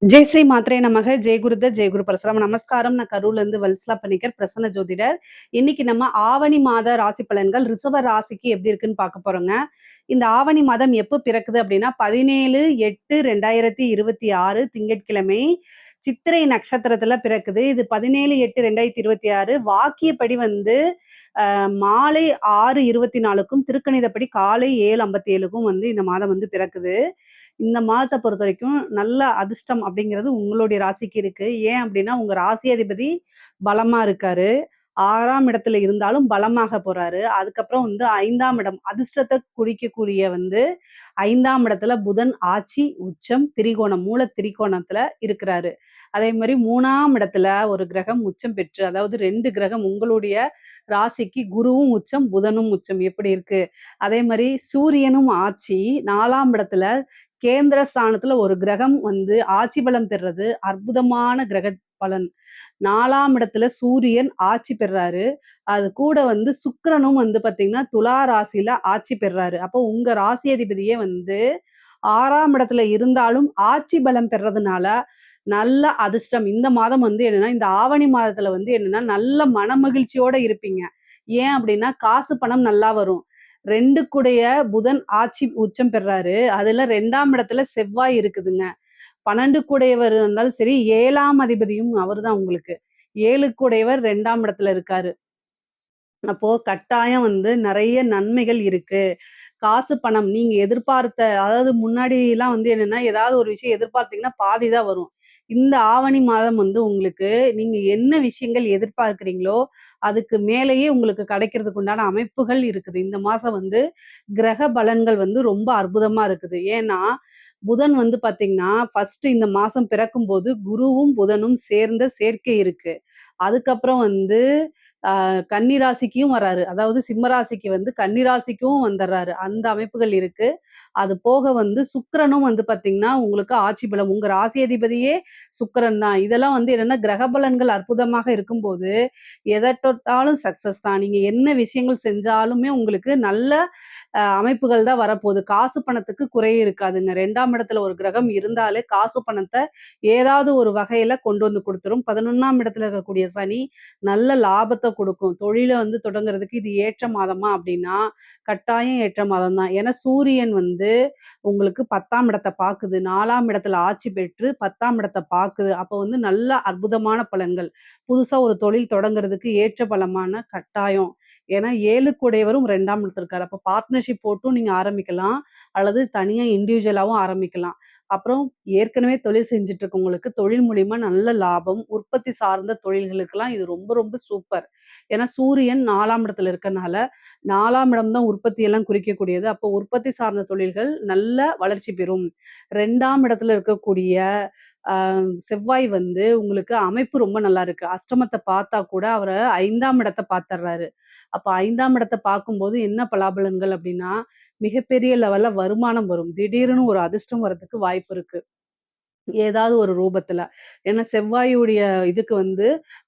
ஜெய் ஸ்ரீ மாத்ரே நமக. ஜெய் குருத ஜெய் குரு பரசுராம. நமஸ்காரம். நான் கரூர்ல இருந்து வல்சலா பணிக்கர், பிரசன்ன ஜோதிடர். இன்னைக்கு நம்ம ஆவணி மாத ராசி பலன்கள் ரிஷப ராசிக்கு எப்படி இருக்குன்னு பார்க்க போறோங்க. இந்த ஆவணி மாதம் எப்போ பிறக்குது அப்படின்னா 17/8/2026 திங்கட்கிழமை சித்திரை நட்சத்திரத்துல பிறக்குது. இது 17/8/2026 வாக்கியப்படி வந்து மாலை 6:24க்கும் திருக்கணிதப்படி காலை 7:57க்கும் வந்து இந்த மாதம் வந்து பிறக்குது. இந்த மாதத்தை பொறுத்த வரைக்கும் நல்ல அதிர்ஷ்டம் அப்படிங்கிறது உங்களுடைய ராசிக்கு இருக்கு. ஏன் அப்படின்னா உங்க ராசி அதிபதி பலமா இருக்காரு. 6ஆம் இடத்துல இருந்தாலும் பலமாக போறாரு. அதுக்கப்புறம் வந்து 5ஆம் இடம் அதிர்ஷ்டத்தை குறிக்கக்கூடிய வந்து 5ஆம் இடத்துல புதன் ஆட்சி உச்சம் திரிகோணம் மூல திரிகோணத்துல இருக்கிறாரு. அதே மாதிரி 3ஆம் இடத்துல ஒரு கிரகம் உச்சம் பெற்று, அதாவது 2 கிரகம் உங்களுடைய ராசிக்கு குருவும் உச்சம் புதனும் உச்சம் எப்படி இருக்கு. அதே மாதிரி சூரியனும் ஆட்சி 4ஆம் இடத்துல கேந்திர ஸ்தானத்துல ஒரு கிரகம் வந்து ஆட்சி பலம் பெறுறது அற்புதமான கிரக பலன். 4ஆம் இடத்துல சூரியன் ஆட்சி பெறாரு. அது கூட வந்து சுக்கிரனும் வந்து பாத்தீங்கன்னா துலா ராசியில ஆட்சி பெறாரு. அப்போ உங்க ராசி அதிபதியே வந்து 6ஆம் இடத்துல இருந்தாலும் ஆட்சி பலம் பெறதுனால நல்ல அதிர்ஷ்டம். இந்த மாதம் வந்து என்னன்னா, இந்த ஆவணி மாதத்துல வந்து என்னன்னா, நல்ல மனமகிழ்ச்சியோட இருப்பீங்க. ஏன் அப்படின்னா, காசு பணம் நல்லா வரும். 2க்குடைய புதன் ஆட்சி உச்சம் பெறாரு. அதுல 2ஆம் இடத்துல செவ்வாய் இருக்குதுங்க. 12க்குடையவர் இருந்தாலும் சரி, 7ஆம் அதிபதியும் அவர்தான் உங்களுக்கு. 7க்குடையவர் 2ஆம் இடத்துல இருக்காரு. அப்போ கட்டாயம் வந்து நெறைய நன்மைகள் இருக்கு. காசு, பணம் நீங்க எதிர்பார்த்த, அதாவது முன்னாடிலாம் வந்து என்னன்னா, ஏதாவது ஒரு விஷயம் எதிர்பார்த்தீங்கன்னா பாதி தான் வரும். இந்த ஆவணி மாதம் வந்து உங்களுக்கு நீங்க என்ன விஷயங்கள் எதிர்பார்க்கிறீங்களோ, அதுக்கு மேலேயே உங்களுக்கு கிடைக்கிறதுக்கு உண்டான அமைப்புகள் இருக்குது. இந்த மாசம் வந்து கிரக பலன்கள் வந்து ரொம்ப அற்புதமா இருக்குது. ஏன்னா, புதன் வந்து பார்த்தீங்கன்னா, ஃபர்ஸ்ட்டு இந்த மாசம் பிறக்கும்போது குருவும், புதனும் சேர்ந்த சேர்க்கை இருக்கு. அதுக்கப்புறம் வந்து கன்னி ராசிக்கும் வராரு. அதாவது சிம்ம ராசிக்கு வந்து கன்னி ராசிக்கும் வந்துர்றாரு. அந்த அமைப்புகள் இருக்கு. அது போக வந்து சுக்கிரனும் வந்து பார்த்தீங்கன்னா, உங்களுக்கு ஆட்சி பலம். உங்க ராசி அதிபதியே சுக்கிரன் தான். இதெல்லாம் வந்து என்னன்னா, கிரக பலன்கள் அற்புதமாக இருக்கும்போது, எத தொட்டாலும் சக்சஸ் தான். நீங்க என்ன விஷயங்கள் செஞ்சாலுமே உங்களுக்கு நல்ல அமைப்புகள் தான் வரப்போகுது. காசு பணத்துக்கு குறை இருக்காதுங்க. 2ஆம் இடத்துல ஒரு கிரகம் இருந்தாலே காசு பணத்த ஏதாவது ஒரு வகையில கொண்டு வந்து குடுத்துரும். 11ஆம் இடத்துல இருக்கக்கூடிய சனி நல்ல லாபத்த குடுக்கும். தொழில வந்து தொடங்குறதுக்கு இது ஏற்ற மாதமா அப்டின்னா, கட்டாயம் ஏற்ற மாதம் தான். ஏன்னா சூரியன் வந்து உங்களுக்கு 10ஆம் இடத்த பாக்குது. 4ஆம் இடத்துல ஆட்சி பெற்று 10ஆம் இடத்த பாக்குது. அப்ப வந்து நல்ல அற்புதமான பலன்கள். புதுசா ஒரு தொழில் தொடங்குறதுக்கு ஏற்ற பலமான கட்டாயம். ஏன்னா 7க்குடையவரும் 2ஆம் இடத்துல இருக்காரு. அப்ப பார்ட்னர்ஷிப் போட்டும் நீங்க ஆரம்பிக்கலாம். அல்லது தனியா இண்டிவிஜுவலாவும் ஆரம்பிக்கலாம். அப்புறம் ஏற்கனவே தொழில் செஞ்சுட்டு இருக்கவங்களுக்கு தொழில் மூலியமா நல்ல லாபம். உற்பத்தி சார்ந்த தொழில்களுக்கெல்லாம் இது ரொம்ப ரொம்ப சூப்பர். ஏன்னா சூரியன் 4ஆம் இடத்துல இருக்கனால, 4ஆம் இடம் தான் உற்பத்தி எல்லாம் குறிக்கக்கூடியது. அப்போ உற்பத்தி சார்ந்த தொழில்கள் நல்ல வளர்ச்சி பெறும். 2ஆம் இடத்துல இருக்கக்கூடிய அ செவ்வாய் வந்து உங்களுக்கு அமைப்பு ரொம்ப நல்லா இருக்கு. அஷ்டமத்த பார்த்தா கூட அவரு 5ஆம் இடத்த பார்த்துர்றாரு. அப்ப 5ஆம் இடத்த பார்க்கும்போது என்ன பலாபலன்கள் அப்டின்னா, மிகப்பெரிய லெவல்ல வருமானம் வரும். திடீர்னு ஒரு அதிர்ஷ்டம் வரதுக்கு வாய்ப்பு இருக்கு. ஏதாவது ஒரு ரூபத்துல. ஏன்னா செவ்வாயுடைய இதுக்கு வந்து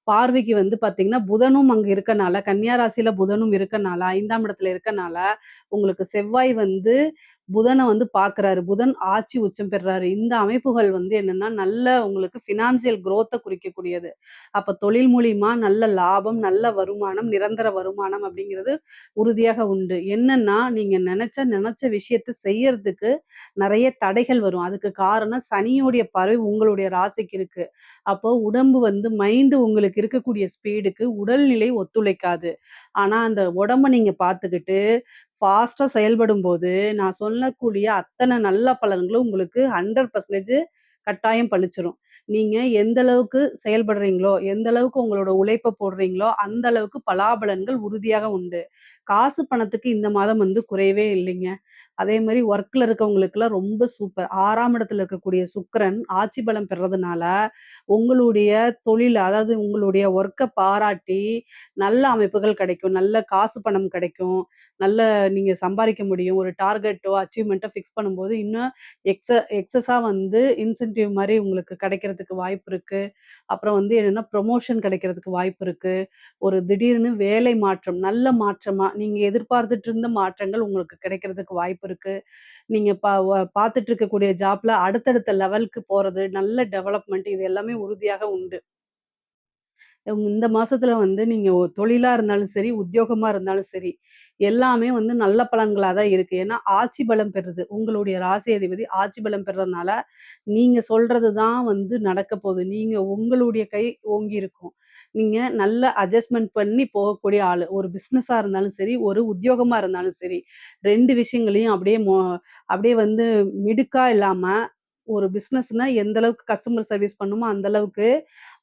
பார்வைக்கு வந்து பார்த்தீங்கன்னா, புதனும் அங்க இருக்கனால, கன்னியா ராசியில புதனும் இருக்கனால, 5ஆம் இடத்துல இருக்கனால, உங்களுக்கு செவ்வாய் வந்து புதன வந்து பார்க்குறாரு. புதன் ஆட்சி உச்சம் பெறுறாரு. இந்த அமைப்புகள் வந்து என்னன்னா, நல்ல உங்களுக்கு ஃபினான்சியல் குரோத்த குறிக்கக்கூடியது. அப்ப தொழில் மூலியமா நல்ல லாபம், நல்ல வருமானம், நிரந்தர வருமானம் அப்படிங்கிறது உறுதியாக உண்டு. என்னன்னா, நீங்க நெனச்ச விஷயத்த செய்யறதுக்கு நெறைய தடைகள் வரும். அதுக்கு காரணம் சனியுடைய பார்வை உங்களுடைய ராசிக்கு இருக்கு. அப்போ உடம்பு வந்து மைண்ட் உங்களுக்கு இருக்கக்கூடிய ஸ்பீடுக்கு உடல்நிலை ஒத்துழைக்காது. ஆனா, அந்த உடம்ப நீங்க பார்த்துக்கிட்டு ஃபாஸ்ட்டா செயல்படும்போது, நான் சொல்லக்கூடிய அத்தன நல்ல பலன்களும் உங்களுக்கு 100% கட்டாயம் பளிச்சிரும். நீங்க எந்த அளவுக்கு செயல்படுறீங்களோ, எந்த அளவுக்கு உங்களோட உழைப்ப போடுறீங்களோ, அந்த அளவுக்கு பலாபலன்கள் உறுதியாக உண்டு. காசு பணத்துக்கு இந்த மாதம் வந்து குறையவே இல்லைங்க. அதே மாரி ஒர்க்ல இருக்கவங்களுக்கெல்லாம் ரொம்ப சூப்பர். 6ஆம் இடத்துல இருக்கக்கூடிய சுக்கிரன் ஆட்சி பலம் பெறதுனால, உங்களுடைய தொழில், அதாவது உங்களுடைய ஒர்க்க பாராட்டி நல்ல அமைப்புகள் கிடைக்கும். நல்ல காசு பணம் கிடைக்கும். நல்ல நீங்க சம்பாரிக்க முடியும். ஒரு டார்கெட்டோ, அச்சீவ்மென்ட்டோ ஃபிக்ஸ் பண்ணும்போது இன்னும் எக்ஸஸா வந்து இன்சென்டிவ் மாரி உங்களுக்கு கிடைக்கிறதுக்கு வாய்ப்பு இருக்கு. அப்புறம் வந்து என்னன்னா ப்ரமோஷன் கிடைக்கிறதுக்கு வாய்ப்பு இருக்கு. ஒரு திடீர்னு வேலை மாற்றம், நல்ல மாற்றமா நீங்க எதிர்பார்த்துட்டு இருந்த மாற்றங்கள் உங்களுக்கு கிடைக்கிறதுக்கு வாய்ப்பு வாய்ப்பு இருக்கு. நீங்க பார்த்துட்டு இருக்கக்கூடிய ஜாப்ல அடுத்தடுத்த லெவலுக்கு போறது, நல்ல டெவலப்மெண்ட் இது எல்லாமே உறுதியாக உண்டு. இந்த மாசத்துல வந்து நீங்க தொழிலா இருந்தாலும் சரி, உத்தியோகமா இருந்தாலும் சரி, எல்லாமே வந்து நல்ல பலன்களா தான் இருக்கு. ஏன்னா, ஆட்சி பலம் பெறுது. உங்களுடைய ராசி அதிபதி ஆட்சி பலம் பெறதுனால, நீங்க சொல்றது தான் வந்து நடக்க போகுது. நீங்க உங்களுடைய கை ஓங்கி இருக்கும். நீங்க நல்ல அட்ஜஸ்ட்மென்ட் பண்ணி போகக்கூடிய ஆளு. ஒரு பிசினஸா இருந்தாலும் சரி, ஒரு உத்தியோகமா இருந்தாலும் சரி, 2 விஷயங்களையும் அப்படியே வந்து மிடுக்கா இல்லாம, ஒரு பிசினஸ்னா எந்த அளவுக்கு கஸ்டமர் சர்வீஸ் பண்ணுமோ, அந்த அளவுக்கு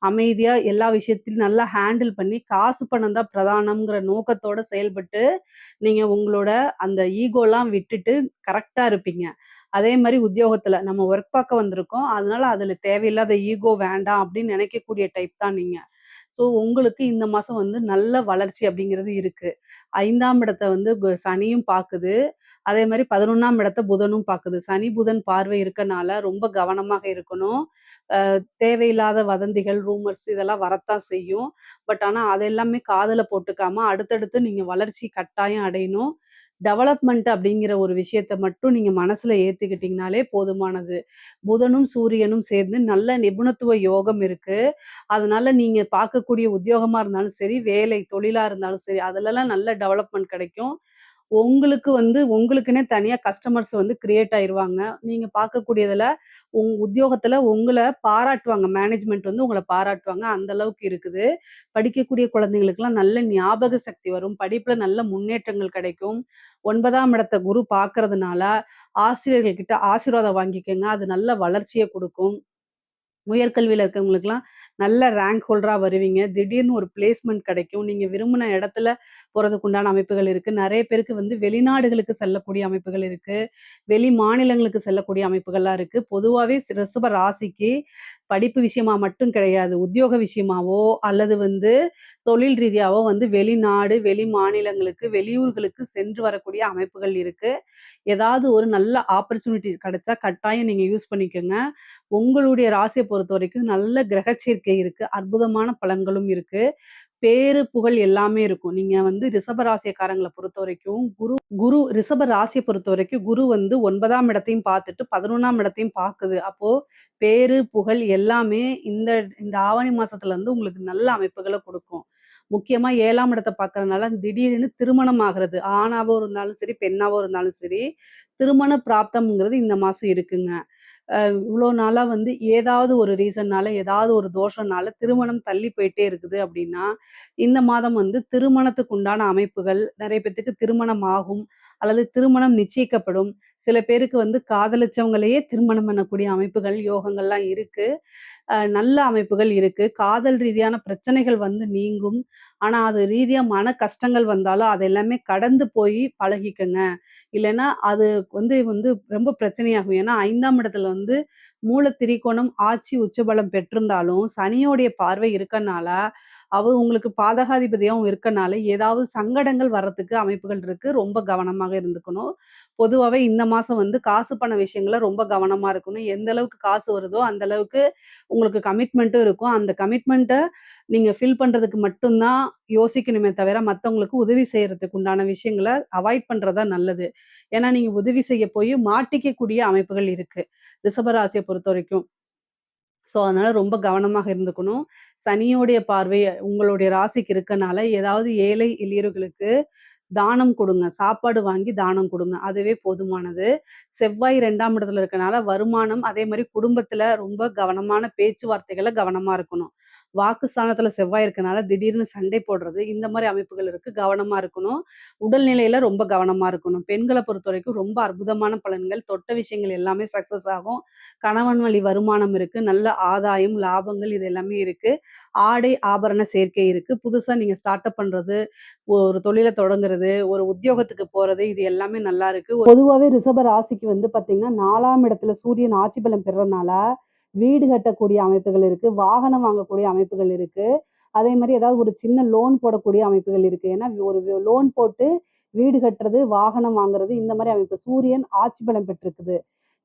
அமைதியா எல்லா விஷயத்தையும் நல்லா ஹேண்டில் பண்ணி, காசு பணம் தான் பிரதானம்ங்கிற நோக்கத்தோட செயல்பட்டு, நீங்க உங்களோட அந்த ஈகோலாம் விட்டுட்டு கரெக்ட்டா இருப்பீங்க. அதே மாரி உத்தியோகத்துல நம்ம ஒர்க் பார்க்க வந்திருக்கோம். அதனால அதுல தேவையில்லாத ஈகோ வேண்டாம் அப்படின்னு நினைக்கக்கூடிய டைப் தான் நீங்க. ஸோ உங்களுக்கு இந்த மாசம் வந்து நல்ல வளர்ச்சி அப்படிங்கிறது இருக்கு. 5ஆம் இடத்த வந்து சனியும் பாக்குது. அதே மாரி 11ஆம் இடத்த புதனும் பாக்குது. சனி, புதன் பார்வை இருக்கனால ரொம்ப கவனமாக இருக்கணும். தேவையில்லாத வதந்திகள், ரூமர்ஸ் இதெல்லாம் வரத்தான் செய்யும். ஆனா அது எல்லாமே காதுல போட்டுக்காம, அடுத்தடுத்து நீங்க வளர்ச்சி கட்டாயம் அடையணும். டெவலப்மெண்ட் அப்படிங்கிற ஒரு விஷயத்த மட்டும் நீங்க மனசுல ஏத்துக்கிட்டீங்கனாலே போதுமானது. புதனும், சூரியனும் சேர்ந்து நல்ல நிபுணத்துவ யோகம் இருக்கு. அதனால நீங்க பார்க்கக்கூடிய உத்தியோகமா இருந்தாலும் சரி, வேலை, தொழிலா இருந்தாலும் சரி, அதுலலாம் நல்ல டெவலப்மெண்ட் கிடைக்கும். உங்களுக்கு வந்து உங்களுக்குன்னே தனியா கஸ்டமர்ஸ் வந்து கிரியேட் ஆயிருவாங்க. நீங்க பார்க்கக்கூடியதுல உத்தியோகத்துல உங்கள பாராட்டுவாங்க. மேனேஜ்மென்ட் வந்து உங்கள பாராட்டுவாங்க. அந்த அளவுக்கு இருக்குது. படிக்கக்கூடிய குழந்தைகளுக்கெல்லாம் நல்ல ஞாபக சக்தி வரும். படிப்புல நல்ல முன்னேற்றங்கள் கிடைக்கும். 9ஆம் இடத்த குரு பார்க்கறதுனால, ஆசிரியர்கள் கிட்ட ஆசீர்வாதம் வாங்கிக்கங்க. அது நல்ல வளர்ச்சிய குடுக்கும். உயர்கல்வியில இருக்கவங்களுக்கெல்லாம் நல்ல ரேங்க் ஹோல்டரா வருவீங்க. திடீர்னு ஒரு பிளேஸ்மென்ட் கிடைக்கும். நீங்க விரும்பின இடத்துல போறதுக்கு உண்டான அமைப்புகள் இருக்கு. நெறைய பேருக்கு வந்து வெளிநாடுகளுக்கு செல்லக்கூடிய அமைப்புகள் இருக்கு. வெளி மாநிலங்களுக்கு செல்லக்கூடிய அமைப்புகள்லாம் இருக்கு. பொதுவாவே ரிஷப ராசிக்கு படிப்பு விஷயமா மட்டும் கிடையாது. உத்தியோக விஷயமாவோ, அல்லது வந்து தொழில் ரீதியாவோ வந்து வெளிநாடு, வெளி மாநிலங்களுக்கு, வெளியூர்களுக்கு சென்று வரக்கூடிய அமைப்புகள் இருக்கு. ஏதாவது ஒரு நல்ல ஆப்பர்ச்சுனிட்டி கிடைச்சா கட்டாயம் நீங்க யூஸ் பண்ணிக்கங்க. உங்களுடைய ராசிய பொறுத்தவரைக்கும் நல்ல கிரக சேர்க்கை இருக்கு. அற்புதமான பலன்களும் இருக்கு. பேரு, புகழ் எல்லாமே இருக்கும். நீங்க வந்து ரிஷப ராசிக்காரங்கள பொறுத்தவரைக்கும் குரு ரிஷப ராசிய பொறுத்தவரைக்கும் குரு வந்து 9ஆம் இடத்தையும் பார்த்துட்டு 11ஆம் இடத்தையும் பார்க்குது. அப்போ பேரு, புகழ் எல்லாமே இந்த இந்த ஆவணி மாசத்துல வந்து உங்களுக்கு நல்ல அமைப்புகள குடுக்கும். முக்கியமா 7ஆம் இடத்த பார்க்கறதுனால திடீர்னு திருமணம் ஆகுறது. ஆணாவோ இருந்தாலும் சரி, பெண்ணாவோ இருந்தாலும் சரி, திருமண பிராப்தம்ங்கிறது இந்த மாசம் இருக்குங்க. இவ்ளோ நாளா வந்து ஏதாவது ஒரு ரீசன்னால, ஏதாவது ஒரு தோஷம்னால திருமணம் தள்ளி போயிட்டே இருக்குது அப்டின்னா, இந்த மாதம் வந்து திருமணத்துக்கு உண்டான அமைப்புகள் நெறைய பேத்துக்கு திருமணம் ஆகும். அல்லது திருமணம் நிச்சயிக்கப்படும். சில பேருக்கு வந்து காதலிச்சவங்களையே திருமணம் பண்ணக்கூடிய அமைப்புகள், யோகங்கள்லாம் இருக்கு. நல்ல அமைப்புகள் இருக்கு. காதல் ரீதியான பிரச்சனைகள் வந்து நீங்கும். ஆனா, அது ரீதியா மன கஷ்டங்கள் வந்தாலும், அது எல்லாமே கடந்து போய் பழகிக்கங்க. இல்லன்னா, அது வந்து வந்து ரொம்ப பிரச்சனையாகும். ஏன்னா, 5ஆம் இடத்துல வந்து மூல திரிகோணம் ஆட்சி உச்சபலம் பெற்றிருந்தாலும், சனியோடைய பார்வை இருக்கனால, அவர் உங்களுக்கு பாதகாதிபதியாவும் இருக்கனால, ஏதாவது சங்கடங்கள் வர்றதுக்கு அமைப்புகள் இருக்கு. ரொம்ப கவனமாக இருந்துக்கணும். பொதுவாவே இந்த மாசம் வந்து காசு பண விஷயங்கள்ல ரொம்ப கவனமா இருக்கணும். எந்த அளவுக்கு காசு வருதோ, அந்த அளவுக்கு உங்களுக்கு கமிட்மெண்ட்டும் இருக்கும். அந்த கமிட்மெண்ட்ட நீங்க ஃபில் பண்றதுக்கு மட்டும் தான் யோசிக்கணுமே தவிர, மத்தவங்களுக்கு உதவி செய்யறதுக்கு உண்டான விஷயங்கள அவாய்ட் பண்றது தான் நல்லது. ஏன்னா, நீங்க உதவி செய்ய போய் மாட்டிக்கக்கூடிய அமைப்புகள் இருக்கு. ரிஷப ராசிய பொறுத்தவரைக்கும். அதனால ரொம்ப கவனமாக இருந்துக்கணும். சனியோடைய பார்வை உங்களுடைய ராசிக்கு இருக்கனால, ஏதாவது ஏழை எளியவர்களுக்கு தானம் கொடுங்க. சாப்பாடு வாங்கி தானம் குடுங்க. அதுவே போதுமானது. செவ்வாய் 2ஆம் இடத்துல இருக்கனால வருமானம், அதே மாரி குடும்பத்தில ரொம்ப கவனமான பேச்சுவார்த்தைகள்ல கவனமா இருக்கணும். வாக்கு ஸ்தானத்தில செவ்வாய் இருக்கனால திடீர்னு சண்டை போடுறது, இந்த மாரி அமைப்புகள் இருக்கு. கவனமா இருக்கணும். உடல்நிலையில ரொம்ப கவனமா இருக்கணும். பெண்கள பொறுத்தவரைக்கும் ரொம்ப அற்புதமான பலன்கள். தொட்ட விஷயங்கள் எல்லாமே சக்சஸ் ஆகும். கணவன் வழி வருமானம் இருக்கு. நல்ல ஆதாயம், லாபங்கள் இது எல்லாமே இருக்கு. ஆடை, ஆபரண சேர்க்கை இருக்கு. புதுசா நீங்க ஸ்டார்ட் அப் பண்றது, ஒரு தொழில தொடங்குறது, ஒரு உத்தியோகத்துக்கு போறது, இது எல்லாமே நல்லா இருக்கு. பொதுவாவே ரிஷப ராசிக்கு வந்து பார்த்தீங்கன்னா, 4ஆம் இடத்துல சூரியன் ஆட்சி பலம் பெறனால, வீடு கட்டக்கூடிய அமைப்புகள் இருக்கு. வாகனம் வாங்கக்கூடிய அமைப்புகள் இருக்கு. அதே மாரி ஏதாவது ஒரு சின்ன லோன் போடக்கூடிய அமைப்புகள் இருக்கு. ஏன்னா ஒரு லோன் போட்டு வீடு கட்டுறது, வாகனம் வாங்குறது இந்த மாரி அமைப்பு. சூரியன் ஆட்சி பலம் பெற்றிருக்குது.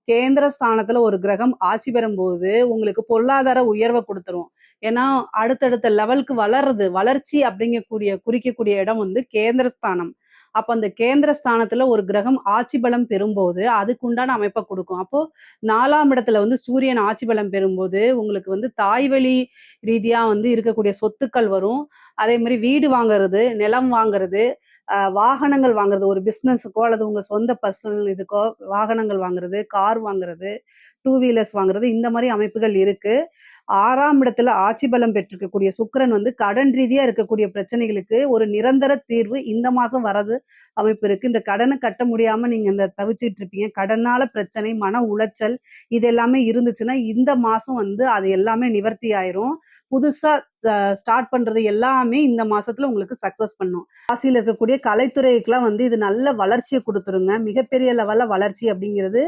கேந்திர ஸ்தானத்துல ஒரு கிரகம் ஆட்சி பெறும்போது, உங்களுக்கு பொருளாதார உயர்வ குடுத்துரும். ஏன்னா, அடுத்தடுத்த லெவலுக்கு வளர்றது, வளர்ச்சி அப்படிங்கக்கூடிய குறிக்கக்கூடிய இடம் வந்து கேந்திர ஸ்தானம். அப்ப அந்த கேந்திர ஸ்தானத்துல ஒரு கிரகம் ஆட்சி பலம் பெறும்போது, அதுக்கு உண்டான அமைப்ப குடுக்கும். அப்போ 4ஆம் இடத்துல வந்து சூரியன் ஆட்சி பலம் பெறும்போது, உங்களுக்கு வந்து தாய்வழி ரீதியா வந்து இருக்கக்கூடிய சொத்துக்கள் வரும். அதே மாரி வீடு வாங்குறது, நிலம் வாங்குறது, வாகனங்கள் வாங்குறது, ஒரு பிசினஸுக்கோ அல்லது உங்க சொந்த பர்சனல் இதுக்கோ வாகனங்கள் வாங்குறது, கார் வாங்குறது, டூ வீலர்ஸ் வாங்குறது, இந்த மாரி அமைப்புகள் இருக்கு. 6ஆம் இடத்துல ஆட்சி பலம் பெற்றிருக்கக்கூடிய சுக்கிரன் வந்து கடன் ரீதியா இருக்கக்கூடிய பிரச்சனைகளுக்கு ஒரு நிரந்தர தீர்வு இந்த மாசம் வரது அமைப்பு இருக்கு. இந்த கடன கட்ட முடியாம நீங்க இந்த தவிச்சிட்டு இருப்பீங்க. கடனால பிரச்சனை, மன உளைச்சல் இது எல்லாமே இருந்துச்சுன்னா, இந்த மாசம் வந்து அது எல்லாமே நிவர்த்தி ஆயிரும். புதுசா ஸ்டார்ட் பண்றது எல்லாமே இந்த மாசத்துல உங்களுக்கு சக்சஸ் பண்ணும். ராசியில இருக்கக்கூடிய கலைத்துறைக்குலாம் வந்து இது நல்ல வளர்ச்சிய குடுத்துருங்க. மிகப்பெரிய லெவல்ல வளர்ச்சி அப்படிங்கிறது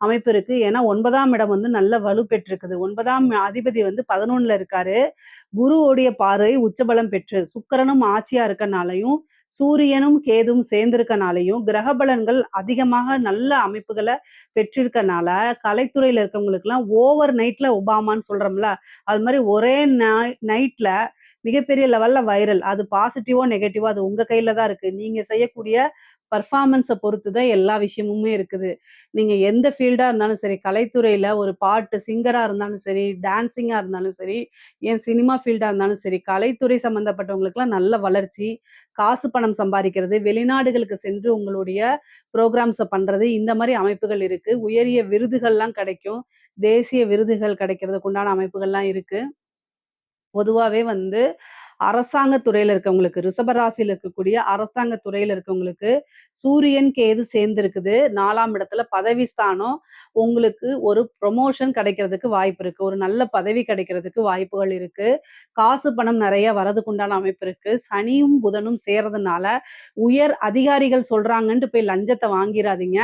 அமைப்பு இருக்கு. ஏன்னா 9ஆம் இடம் வந்து நல்ல வலு பெற்றிருக்குது. 9ஆம் அதிபதி வந்து 11ல இருக்காரு. குருவோடைய பார்வை உச்சபலம் பெற்று, சுக்கிரனும் ஆட்சியா இருக்கனாலயும், சூரியனும் கேதுவும் சேர்ந்திருக்கனாலயும், கிரக பலன்கள் அதிகமாக நல்ல அமைப்புகள பெற்றிருக்கனால, கலைத்துறையில இருக்கவங்களுக்கெல்லாம் ஓவர் நைட்ல ஒபாமான்னு சொல்றோம்ல, அது மாரி ஒரே நைட்ல மிகப்பெரிய லெவல்ல வைரல். அது பாசிட்டிவோ, நெகட்டிவோ அது உங்க கையில தான் இருக்கு. நீங்க செய்யக்கூடிய பெர்ஃபார்மன்ஸ பொறுத்து தான் எல்லா விஷயமுமே இருக்குது. நீங்க எந்த ஃபீல்டா இருந்தாலும் சரி, கலைத்துறையில ஒரு பாட்டு சிங்கரா இருந்தாலும் சரி, டான்சிங்கா இருந்தாலும் சரி, ஏன் சினிமா ஃபீல்டா இருந்தாலும் சரி, கலைத்துறை சம்மந்தப்பட்டவங்களுக்கெல்லாம் நல்ல வளர்ச்சி, காசு பணம் சம்பாரிக்கிறது, வெளிநாடுகளுக்கு சென்று உங்களுடைய புரோகிராம்ஸ பண்றது, இந்த மாரி அமைப்புகள் இருக்கு. உயரிய விருதுகள்லாம் கிடைக்கும். தேசிய விருதுகள் கிடைக்கிறதுக்கு உண்டான அமைப்புகள்லாம் இருக்கு. பொதுவாவே வந்து அரசாங்க துறையில இருக்கவங்களுக்கு, ரிஷப ராசியில இருக்கக்கூடிய அரசாங்க துறையில இருக்கவங்களுக்கு, சூரியன், கேது சேர்ந்திருக்குது. 4ஆம் இடத்துல பதவி ஸ்தானம். உங்களுக்கு ஒரு புரமோஷன் கிடைக்கிறதுக்கு வாய்ப்பு இருக்கு. ஒரு நல்ல பதவி கிடைக்கிறதுக்கு வாய்ப்புகள் இருக்கு. காசு, பணம் நெறைய வரதுக்கு உண்டான அமைப்பு இருக்கு. சனியும், புதனும் சேர்றதுனால, உயர் அதிகாரிகள் சொல்றாங்கன்ட்டு போய் லஞ்சத்த வாங்கிராதீங்க.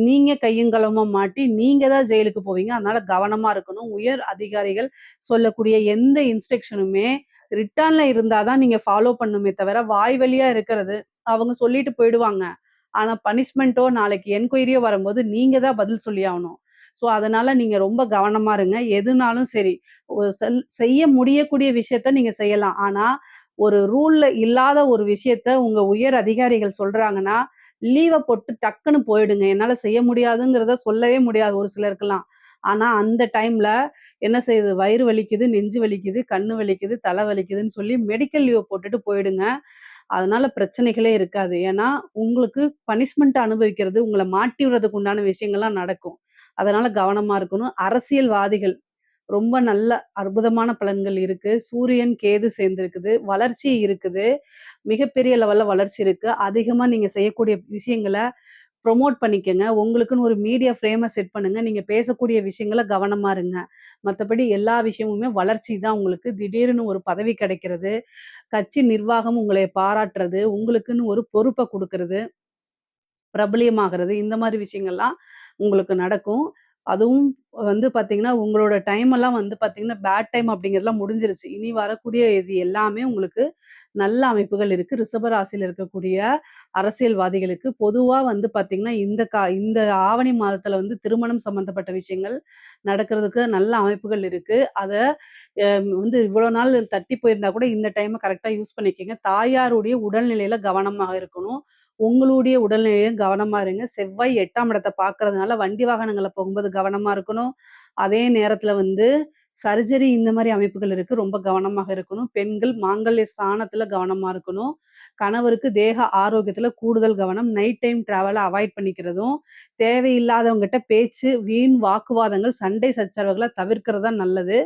நீங்க கையும் களவுமா மாட்டி, நீங்க தான் ஜெயிலுக்கு போவீங்க. அதனால கவனமா இருக்கணும். உயர் அதிகாரிகள் சொல்லக்கூடிய எந்த இன்ஸ்ட்ரக்ஷனுமே ரிட்டர்ன்ல இருந்தா தான் நீங்க ஃபாலோ பண்ணணுமே தவிர, வாய் வழியா இருக்கிறது, அவங்க சொல்லிட்டு போயிடுவாங்க. ஆனா பனிஷ்மென்ட்டோ, நாளைக்கு என்கொயரியோ வரும்போது நீங்க தான் பதில் சொல்லி ஆவணும். ஸோ, அதனால நீங்க ரொம்ப கவனமா இருங்க. எதுனாலும் சரி, ஒரு செய்ய முடியக்கூடிய விஷயத்த நீங்க செய்யலாம். ஆனா, ஒரு ரூல்ல இல்லாத ஒரு விஷயத்த உங்க உயர் அதிகாரிகள் சொல்றாங்கன்னா, லீவ போட்டு டக்குன்னு போயிடுங்க. என்னால செய்ய முடியாதுங்கிறத சொல்லவே முடியாது ஒரு சிலருக்கெல்லாம். ஆனா, அந்த டைம்ல என்ன செய்யுது? வயிறு வலிக்குது, நெஞ்சு வலிக்குது, கண்ணு வலிக்குது, தலை வலிக்குதுன்னு சொல்லி மெடிக்கல் லீவ போட்டுட்டு போயிடுங்க. அதனால பிரச்சனைகளே இருக்காது. ஏன்னா, உங்களுக்கு பனிஷ்மென்ட் அனுபவிக்கிறது, உங்கள மாட்டி விடுறதுக்கு உண்டான விஷயங்கள்லாம் நடக்கும். அதனால கவனமா இருக்கணும். அரசியல்வாதிகள் ரொம்ப நல்ல அற்புதமான பலன்கள் இருக்கு. சூரியன், கேது சேர்ந்திருக்குது. வளர்ச்சி இருக்குது. மிகப்பெரிய லெவல்ல வளர்ச்சி இருக்கு. அதிகமா நீங்க செய்யக்கூடிய விஷயங்கள ப்ரமோட் பண்ணிக்கங்க. உங்களுக்குன்னு ஒரு மீடியா ஃப்ரேம செட் பண்ணுங்க. நீங்க பேசக்கூடிய விஷயங்கள கவனமா இருங்க. மத்தபடி எல்லா விஷயமுமே வளர்ச்சி தான் உங்களுக்கு. திடீர்னு ஒரு பதவி கிடைக்கிறது, கட்சி நிர்வாகம் உங்களை பாராட்டுறது, உங்களுக்குன்னு ஒரு பொறுப்ப குடுக்குறது, பிரபலியமாகறது, இந்த மாரி விஷயங்கள்லாம் உங்களுக்கு நடக்கும். அதுவும் வந்து பார்த்தீங்கன்னா, உங்களோட டைம் எல்லாம் வந்து பார்த்தீங்கன்னா, பேட் டைம் அப்படிங்கிறதுலாம் முடிஞ்சிருச்சு. இனி வரக்கூடிய இது எல்லாமே உங்களுக்கு நல்ல அமைப்புகள் இருக்கு. ரிஷப ராசியில இருக்கக்கூடிய அரசியல்வாதிகளுக்கு பொதுவா வந்து பார்த்தீங்கன்னா, இந்த ஆவணி மாதத்துல வந்து திருமணம் சம்மந்தப்பட்ட விஷயங்கள் நடக்கிறதுக்கு நல்ல அமைப்புகள் இருக்கு. அத வந்து இவ்வளோ நாள் தட்டி போயிருந்தா கூட இந்த டைம கரெக்ட்டா யூஸ் பண்ணிக்கங்க. தாயாருடைய உடல்நிலையில கவனமா இருக்கணும். உங்களுடைய உடல்நிலையிலும் கவனமா இருங்க. செவ்வாய் 8ஆம் இடத்த பார்க்கறதுனால வண்டி வாகனங்கள்ல போகும்போது கவனமா இருக்கணும். அதே நேரத்துல வந்து சர்ஜரி இந்த மாரி அமைப்புகள் இருக்கு. ரொம்ப கவனமாக இருக்கணும். பெண்கள் மாங்கல்ய ஸ்தானத்துல கவனமா இருக்கணும். கணவருக்கு தேக ஆரோக்கியத்துல கூடுதல் கவனம். நைட் டைம் டிராவல அவாய்ட் பண்ணிக்கிறதும், தேவையில்லாதவங்ககிட்ட பேச்சு, வீண் வாக்குவாதங்கள், சண்டை சச்சரவுகள தவிர்க்கிறது தான் நல்லது.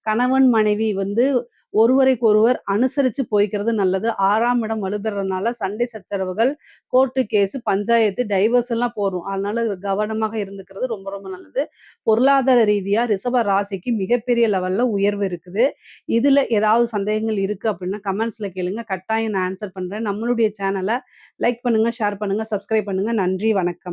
கணவன், மனைவி வந்து ஒருவரைக்கொருவர் அனுசரிச்சு போய்க்கிறது நல்லது. 6ஆம் இடம் வலுப்பெறதுனால சண்டை சச்சரவுகள், கோர்ட்டு கேஸு, பஞ்சாயத்து, டைவர்ஸ் எல்லாம் போரும். அதனால கவனமாக இருந்துக்கிறது ரொம்ப ரொம்ப நல்லது. பொருளாதார ரீதியா ரிஷப ராசிக்கு மிகப்பெரிய லெவல்ல உயர்வு இருக்குது. இதுல ஏதாவது சந்தேகங்கள் இருக்கு அப்படின்னா கமெண்ட்ஸ்ல கேளுங்க. கட்டாயம் நான் ஆன்ஸர் பண்றேன். நம்மளுடைய சேனல லைக் பண்ணுங்க, ஷேர் பண்ணுங்க, சப்ஸ்கிரைப் பண்ணுங்க. நன்றி, வணக்கம்.